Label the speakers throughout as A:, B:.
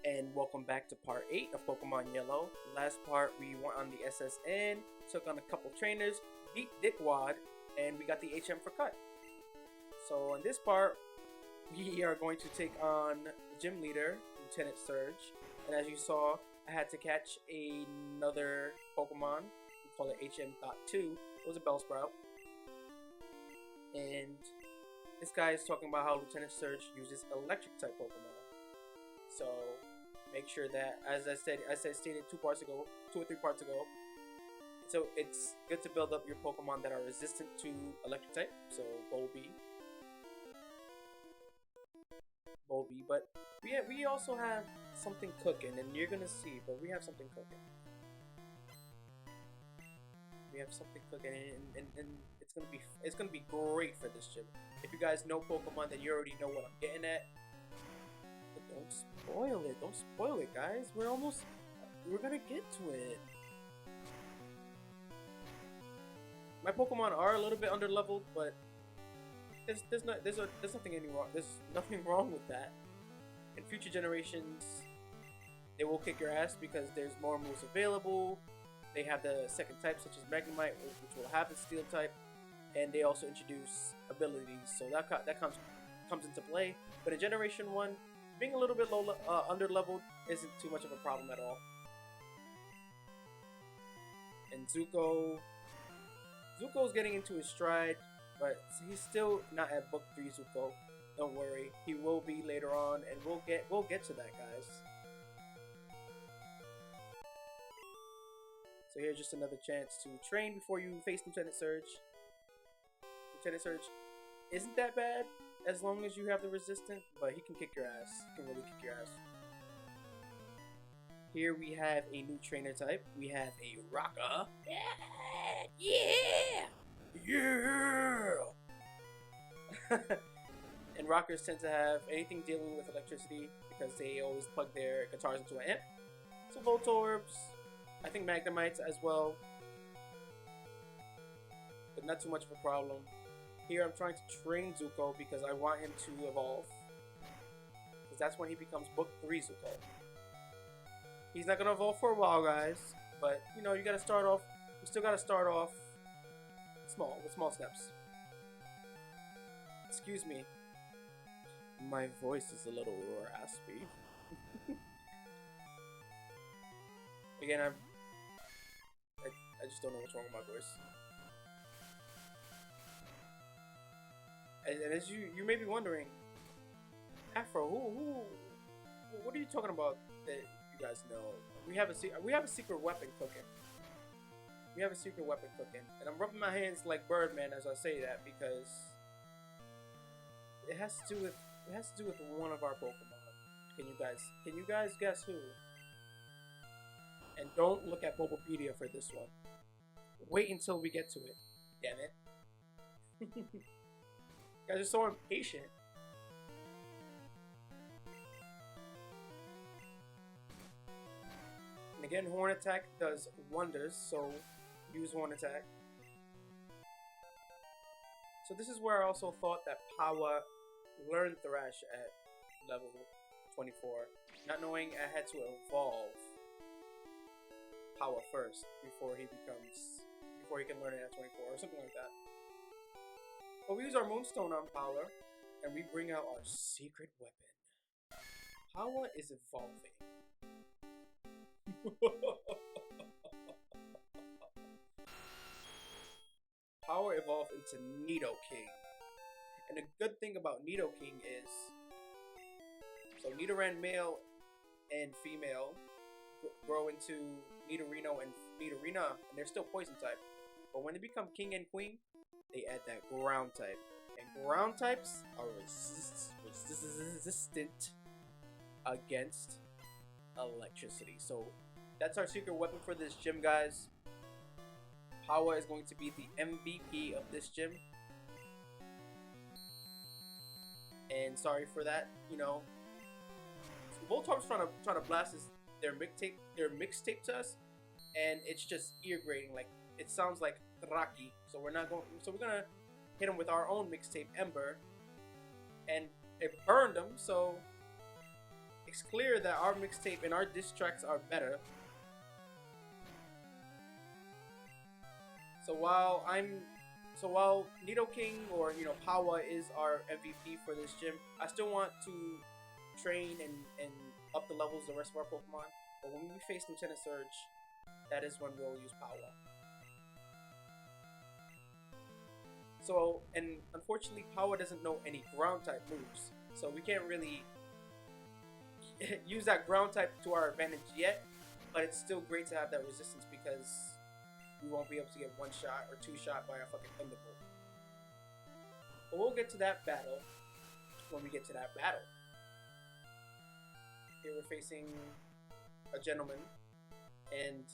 A: and welcome back to part 8 of Pokemon Yellow. Last part we went on the SSN, took on a couple trainers, beat Dickwad, and we got the HM for cut. So in this part, we are going to take on the gym leader, Lieutenant Surge. And as you saw, I had to catch another Pokemon. We call it HM.2. It was a Bellsprout. And this guy is talking about how Lieutenant Surge uses electric type Pokemon. So make sure that, as I stated 2 or 3 parts ago, so it's good to build up your Pokemon that are resistant to electric type. So Volby, but we also have something cooking, and you're gonna see. But we have something cooking. We have something cooking, and it's gonna be great for this gym. If you guys know Pokemon, then you already know what I'm getting at. But don't spoil it. Don't spoil it, guys. We're gonna get to it. My Pokemon are a little bit underleveled, but there's nothing wrong with that. In future generations, they will kick your ass because there's more moves available. They have the second type, such as Magnemite, which will have the Steel type, and they also introduce abilities, so that comes into play. But in Generation 1, being a little bit underleveled isn't too much of a problem at all. And Zuko's getting into his stride, but he's still not at Book 3 Zuko. Don't worry, he will be later on, and we'll get to that, guys. So here's just another chance to train before you face Lieutenant Surge. Lieutenant Surge isn't that bad as long as you have the resistance, but he can kick your ass. He can really kick your ass. Here we have a new trainer type. We have a Rocker. Yeah! And Rockers tend to have anything dealing with electricity because they always plug their guitars into an amp. So Voltorbs, I think Magnemites as well, but not too much of a problem. Here I'm trying to train Zuko because I want him to evolve, because that's when he becomes Book 3 Zuko. He's not gonna evolve for a while, guys, but you know, you gotta start off. You still gotta start off small, with small steps. Excuse me, my voice is a little raspy. Again, I just don't know what's wrong with my voice. And as you may be wondering, Afro, what are you talking about that you guys know? We have a secret weapon cooking. We have a secret weapon cooking, and I'm rubbing my hands like Birdman as I say that because it has to do with one of our Pokemon. Can you guys guess who? And don't look at Bulbapedia for this one. Wait until we get to it. Damn it. You guys are so impatient. And again, Horn Attack does wonders, so use Horn Attack. So this is where I also thought that Powa learned Thrash at level 24, not knowing I had to evolve Power first before he can learn it at 24 or something like that. But we use our Moonstone on Power, and we bring out our secret weapon. Power is evolving. Power evolved into Nidoking. And the good thing about Nidoking is, so Nidoran male and female grow into Nidorino and Nidorina, and they're still poison type. But when they become king and queen, they add that ground type. And ground types are resistant against electricity. So that's our secret weapon for this gym, guys. Powa is going to be the MVP of this gym. And sorry for that, you know. Voltorb's trying to blast their mixtape to us, and it's just ear grating. Like, it sounds like Raki. So we're gonna hit him with our own mixtape Ember, and it burned him. So it's clear that our mixtape and our diss tracks are better. So while Nidoking or Pawa is our MVP for this gym, I still want to train and up the levels of the rest of our Pokemon. But when we face Lieutenant Surge, that is when we'll use Pawa. So, and unfortunately, Pawa doesn't know any ground type moves, so we can't really use that ground type to our advantage yet. But it's still great to have that resistance because we won't be able to get one shot or two shot by a fucking Thunderbolt. But we'll get to that battle when we get to that battle. Here we're facing a gentleman, and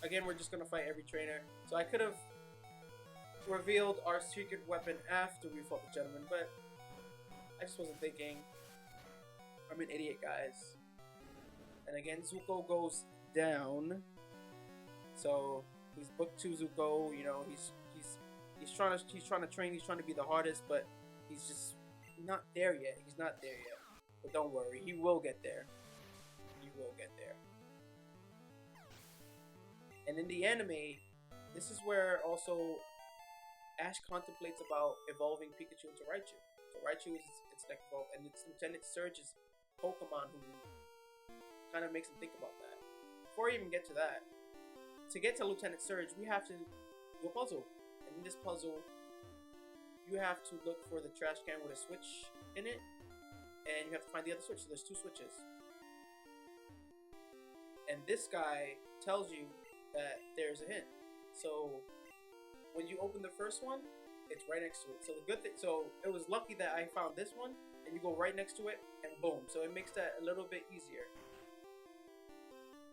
A: again we're just gonna fight every trainer. So I could have revealed our secret weapon after we fought the gentleman, but I just wasn't thinking. I'm an idiot, guys. And again, Zuko goes down. So he's book 2 Zuko. He's trying to train. He's trying to be the hardest, but he's just not there yet. He's not there yet. But don't worry, he will get there. He will get there. And in the anime, this is where also Ash contemplates about evolving Pikachu into Raichu. So Raichu is its next evolve, and it's Lieutenant Surge's Pokemon who kind of makes him think about that. Before we even get to that, to get to Lieutenant Surge, we have to do a puzzle. And in this puzzle, you have to look for the trash can with a switch in it, and you have to find the other switch. So there's 2 switches. And this guy tells you that there's a hint. So when you open the first one, it's right next to it. So the good thing, so it was lucky that I found this one, and you go right next to it, and boom. So it makes that a little bit easier.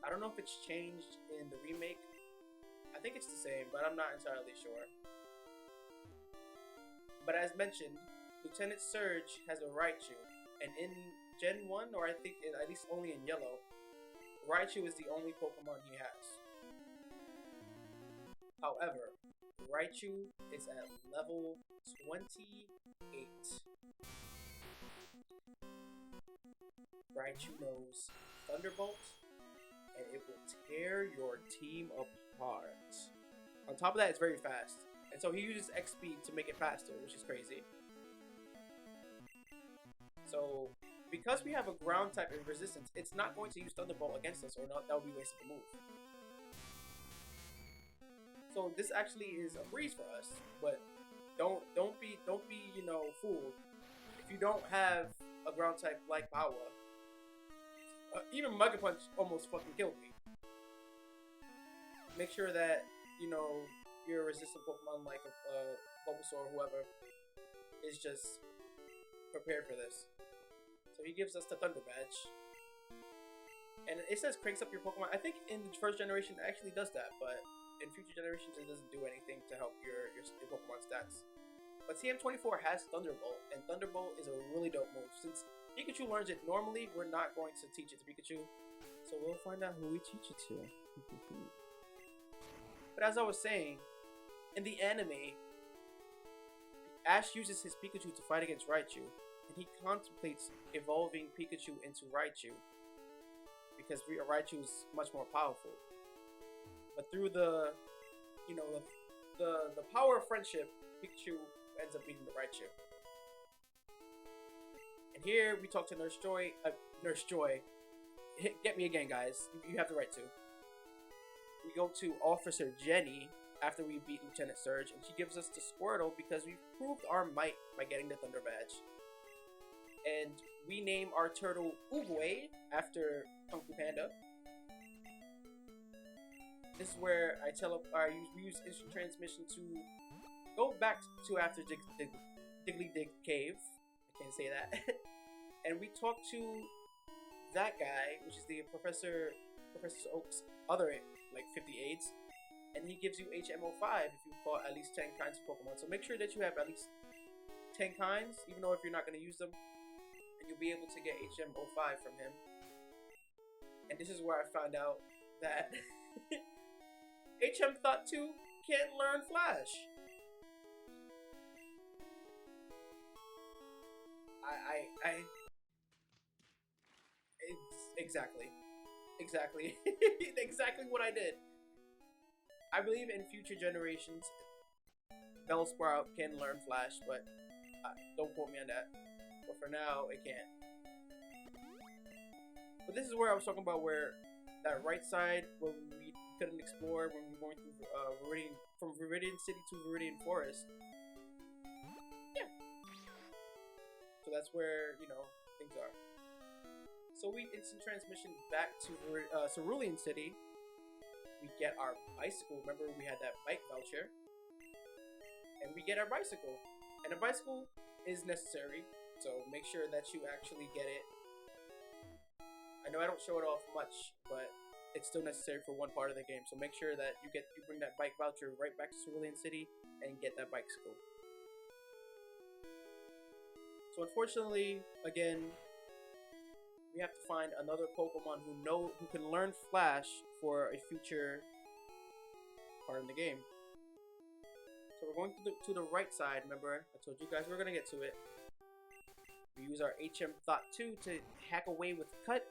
A: I don't know if it's changed in the remake. I think it's the same, but I'm not entirely sure. But as mentioned, Lieutenant Surge has a Raichu, and in Gen 1, or I think at least only in Yellow, Raichu is the only Pokemon he has. However, Raichu is at level 28. Raichu knows Thunderbolt, and it will tear your team apart. On top of that, it's very fast. And so he uses X speed to make it faster, which is crazy. So, because we have a ground type of resistance, it's not going to use Thunderbolt against us, or not, that would be wasted the move. So this actually is a breeze for us, but don't be fooled. If you don't have a ground type like Power, even Mega Punch almost fucking killed me. Make sure that your resistant Pokemon like Bulbasaur or whoever is just prepared for this. So he gives us the Thunder Badge, and it says cranks up your Pokemon. I think in the first generation it actually does that, but in future generations it doesn't do anything to help your Pokemon stats. But TM24 has Thunderbolt, and Thunderbolt is a really dope move. Since Pikachu learns it normally, we're not going to teach it to Pikachu, so we'll find out who we teach it to. But as I was saying, in the anime, Ash uses his Pikachu to fight against Raichu, and he contemplates evolving Pikachu into Raichu because Raichu is much more powerful. But through the power of friendship, Pikachu ends up beating the Raichu. And here we talk to Nurse Joy. Get me again, guys. You have the right to. We go to Officer Jenny after we beat Lieutenant Surge, and she gives us the Squirtle because we've proved our might by getting the Thunder Badge. And we name our turtle Oogway after Kung Fu Panda. This is where we use instant transmission to go back to after Diggly Dig Cave. I can't say that. And we talk to that guy, which is the Professor Oak's other 50 aides, and he gives you HM05 if you fought at least 10 kinds of Pokemon. So make sure that you have at least 10 kinds, even though if you're not going to use them, and you'll be able to get HM05 from him. And this is where I found out that HM Thought 2 can't learn Flash. Exactly. Exactly. Exactly what I did. I believe in future generations, Bellsprout can learn Flash, but don't quote me on that. But for now, it can't. But this is where I was talking about where that right side where we couldn't explore when we were going through Viridian, from Viridian City to Viridian Forest. Yeah. So that's where, you know, things are. So we instant transmission back to Cerulean City. We get our bicycle. Remember, we had that bike voucher. And we get our bicycle. And a bicycle is necessary, so make sure that you actually get it. I know I don't show it off much, but it's still necessary for one part of the game. So make sure that you bring that bike voucher right back to Cerulean City and get that bicycle. So unfortunately, again, we have to find another Pokemon who can learn Flash for a future part in the game. So we're going to the right side. Remember, I told you guys we were gonna get to it. We use our HM Thought 2 to hack away with Cut,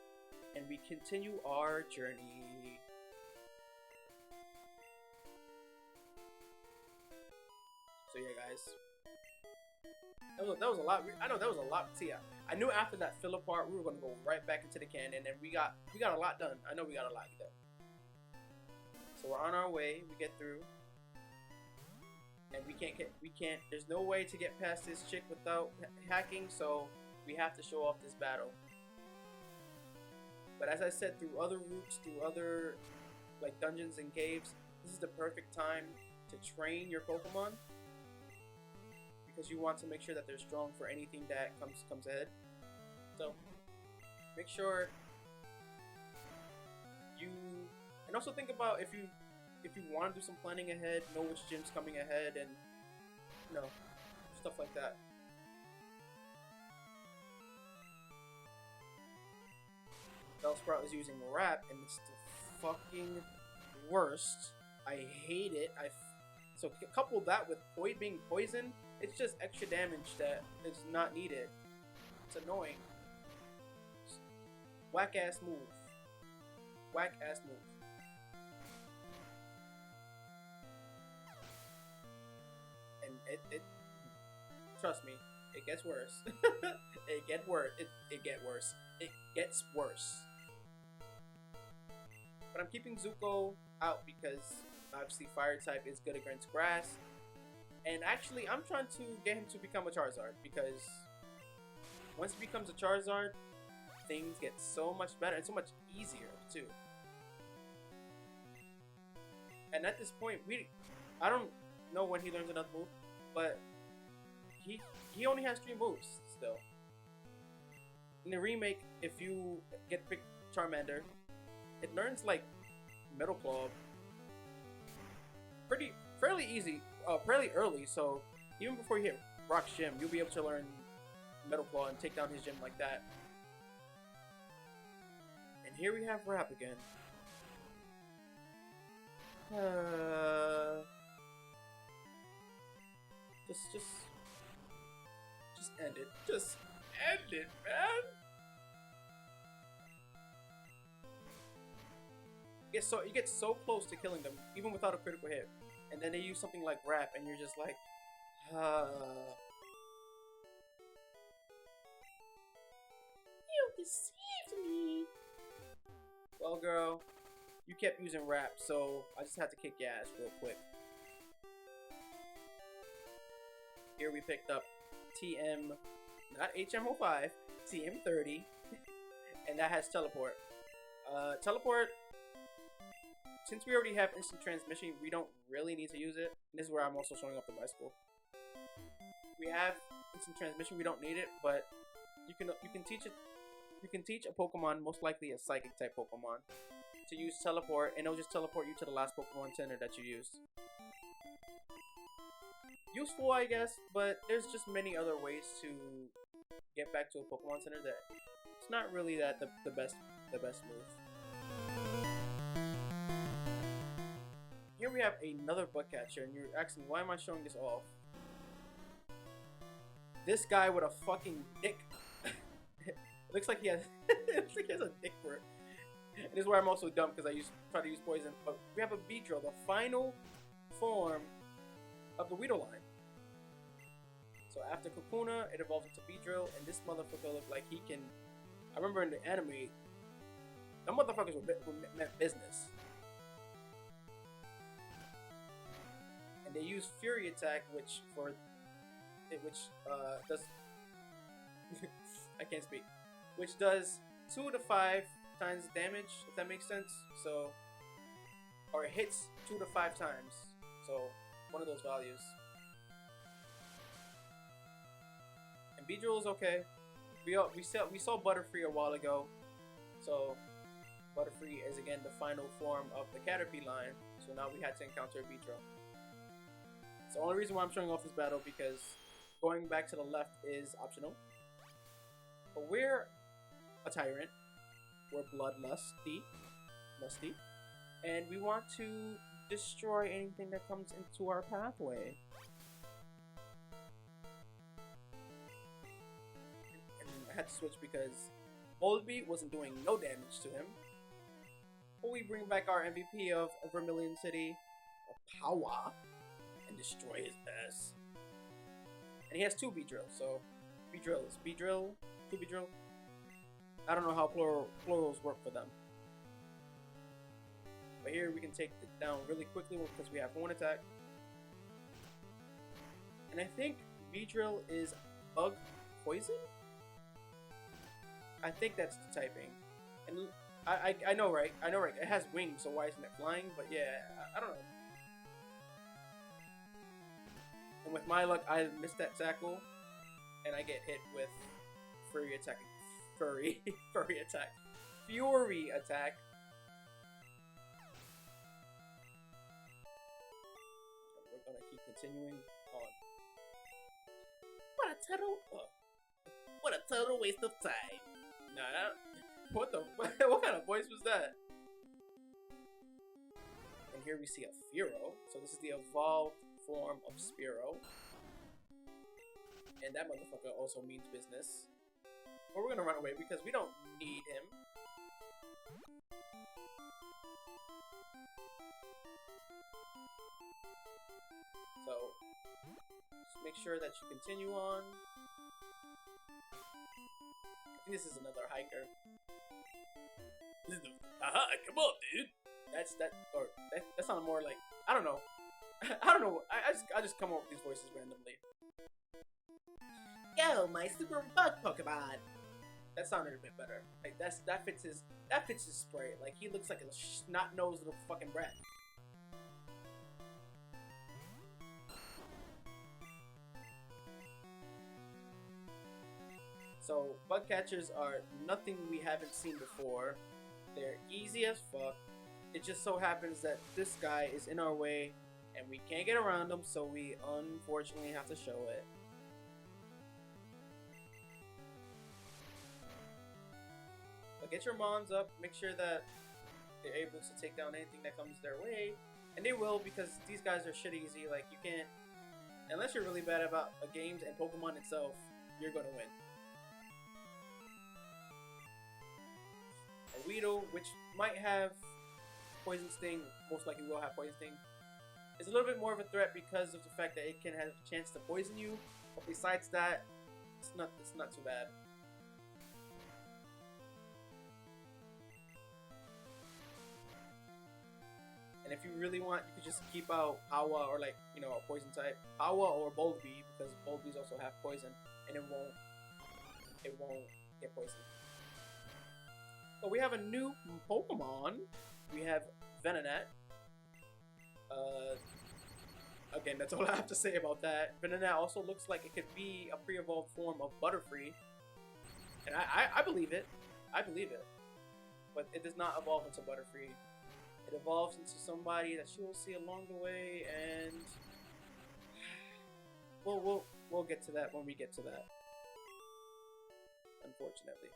A: and we continue our journey. So yeah, guys, that was a lot. I know that was a lot. See, I knew after that filler part we were gonna go right back into the canyon, and we got a lot done. I know we got a lot done. So we're on our way. We get through. And we can't, there's no way to get past this chick without hacking, so we have to show off this battle. But as I said, through other routes, through other, like, dungeons and caves, this is the perfect time to train your Pokemon. Because you want to make sure that they're strong for anything that comes ahead. So, make sure you, and also think about if you want to do some planning ahead, know which gym's coming ahead, and you know, stuff like that. Bellsprout is using Wrap, and it's the fucking worst. I hate it. So couple that with being poisoned, it's just extra damage that is not needed. It's annoying. Whack ass move. Whack ass move. It trust me, it gets worse. It gets worse. It gets worse. But I'm keeping Zuko out because obviously fire type is good against grass. And actually I'm trying to get him to become a Charizard, because once he becomes a Charizard, things get so much better and so much easier too. And at this point, I don't know when he learns another move, but he only has 3 moves still. In the remake, if you get picked Charmander, it learns like Metal Claw fairly easy, fairly early. So even before you hit Rock's gym, you'll be able to learn Metal Claw and take down his gym like that. And here we have Wrap again. Just end it. Just end it, man. You get so close to killing them, even without a critical hit, and then they use something like Wrap, and you're just like, you deceived me. Well, girl, you kept using Wrap, so I just had to kick your ass real quick. Here we picked up TM, not HM05, TM30, and that has Teleport. Teleport, since we already have instant transmission, we don't really need to use it. And this is where I'm also showing up the bicycle. We have instant transmission, we don't need it, but you can teach it. You can teach a Pokemon, most likely a Psychic type Pokemon, to use Teleport, and it'll just teleport you to the last Pokemon Center that you used. Useful, I guess, but there's just many other ways to get back to a Pokemon Center that it's not really that the best move. Here we have another bug catcher, and you're asking, why am I showing this off? This guy with a fucking dick. It looks like he has it looks like he has a dick for And this is where I'm also dumb because I try to use poison. But we have a Beedrill, the final form of the Weedle line. So after Kakuna, it evolves into Beedrill, and this motherfucker looked like he can. I remember in the anime, them motherfuckers were meant business. And they use Fury Attack, which does I can't speak. Which does 2 to 5 times damage, if that makes sense. So, or it hits 2 to 5 times. So, one of those values. And Beedrill is okay. We saw Butterfree a while ago. So, Butterfree is again the final form of the Caterpie line. So now we had to encounter Beedrill. It's the only reason why I'm showing off this battle, because going back to the left is optional. But we're a tyrant. We're bloodlusty, and we want to destroy anything that comes into our pathway. And I had to switch because Volbeat wasn't doing no damage to him. But we bring back our MVP of Cerulean City, Power, and destroy his ass. And he has 2 Beedrills, so Beedrill, 2 Beedrill. I don't know how plurals work for them. But here we can take it down really quickly because we have 1 attack. And I think Beedrill is Bug Poison? I think that's the typing. And I know, right? I know, right? It has wings, so why isn't it flying? But yeah, I don't know. And with my luck, I missed that tackle, and I get hit with Fury Attack. Fury Attack. Fury Attack. We're gonna keep continuing on. What a total waste of time. Nah, what kind of voice was that? And here we see a Fearow. So this is the evolved form of Spearow. And that motherfucker also means business. But we're gonna run away because we don't need him. So just make sure that you continue on. I think this is another hiker. This is the come on, dude. That sounded more like, I don't know. I don't know. I just come up with these voices randomly. Yo, my super bug Pokemon. That sounded a bit better. Like that fits his spray. Like he looks like a snot-nosed little fucking brat. So bug catchers are nothing we haven't seen before. They're easy as fuck. It just so happens that this guy is in our way and we can't get around him, so we unfortunately have to show it. But get your mons up, make sure that they're able to take down anything that comes their way. And they will, because these guys are shit easy. Like, you can't, unless you're really bad about games and Pokemon itself, you're gonna win. A Weedle, which might have Poison Sting, most likely will have Poison Sting, is a little bit more of a threat because of the fact that it can have a chance to poison you. But besides that, it's not too bad. And if you really want, you could just keep out Hawa or, like, you know, a poison type. Hawa or Bulbee, because Bulbies also have poison, and it won't get poisoned. But we have a new Pokemon. We have Venonat. Again, that's all I have to say about that. Venonat also looks like it could be a pre-evolved form of Butterfree. And I believe it. I believe it. But it does not evolve into Butterfree. It evolves into somebody that you will see along the way, and we'll get to that when we get to that. Unfortunately.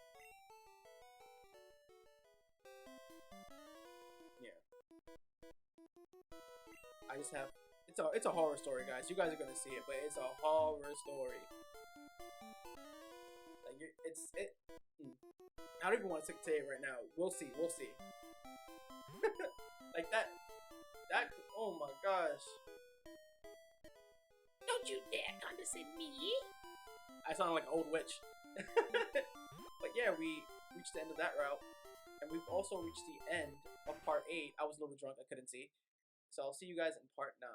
A: Yeah. I just have it's a horror story, guys. You guys are gonna see it, but it's a horror story. Like I don't even want to say it right now. We'll see. We'll see. Like that. Oh my gosh.
B: Don't you dare condescend me.
A: I sound like an old witch. But yeah, we reached the end of that route. And we've also reached the end of part 8. I was a little drunk. I couldn't see. So I'll see you guys in part 9.